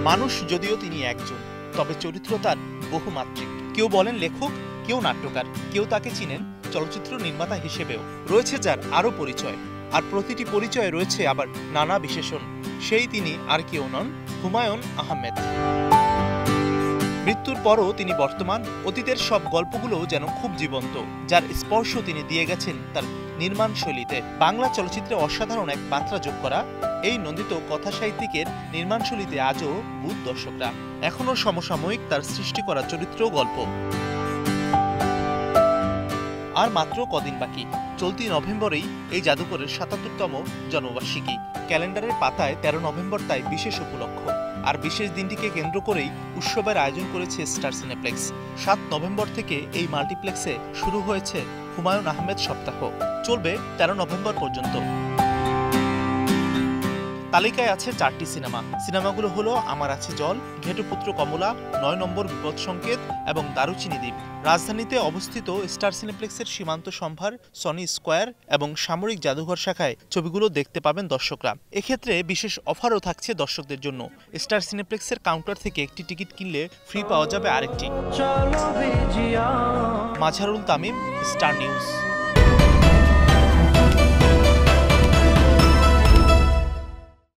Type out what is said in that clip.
মানুষ যদিও তিনি একজন, তবে চরিত্র তার বহুমাত্রিক। কেউ বলেন লেখক, কেউ নাট্যকার, কেউ তাকে চিনেন চলচ্চিত্র নির্মাতা হিসেবেও। রয়েছে যার আরও পরিচয়, আর প্রতিটি পরিচয়ে রয়েছে আবার নানা বিশেষণ। সেই তিনি আর কেউ নন, হুমায়ূন আহমেদ। মৃত্যুর পরও তিনি বর্তমান, অতীতের সব গল্পগুলো যেন খুব জীবন্ত, যার স্পর্শ তিনি দিয়ে গেছেন তার নির্মাণ শৈলীতে। বাংলা চলচ্চিত্রে অসাধারণ এক মাত্রা যোগ করা এই নন্দিত কথাসাহিত্যিকের নির্মাণশৈলীতে আজও বুধ দর্শকরা। এখনও সমসাময়িক তার সৃষ্টি করা চরিত্র গল্প। আর মাত্র কদিন বাকি, চলতি নভেম্বরেই এই জাদুঘরের ৭৭তম জন্মবার্ষিকী। ক্যালেন্ডারের পাতায় ১৩ নভেম্বর তাই বিশেষ উপলক্ষ। আর বিশেষ দিনটিকে কেন্দ্র করেই উৎসবের আয়োজন করেছে স্টার সিনেপ্লেক্স। ৭ নভেম্বর থেকে এই মাল্টিপ্লেক্সে শুরু হয়েছে হুমায়ূন আহমেদ সপ্তাহ, চলবে ১৩ নভেম্বর পর্যন্ত। তালিকায় আছে ৪টি সিনেমা। সিনেমাগুলো হলো আমার আছে জল, ঘেটুপুত্র কমলা, ৯ নম্বর বিপদ সংকেত এবং দারুচিনি দ্বীপ। রাজধানীতে অবস্থিত স্টার সিনেপ্লেক্সের সীমান্ত সম্ভার, সনি স্কয়ার এবং সামরিক জাদুঘর শাখায় ছবিগুলো দেখতে পাবেন দর্শকরা। এক্ষেত্রে বিশেষ অফারও থাকছে দর্শকদের জন্য। স্টার সিনেপ্লেক্সের কাউন্টার থেকে একটি টিকিট কিনলে ফ্রি পাওয়া যাবে আরেকটি। Mazharul Tamim, star news.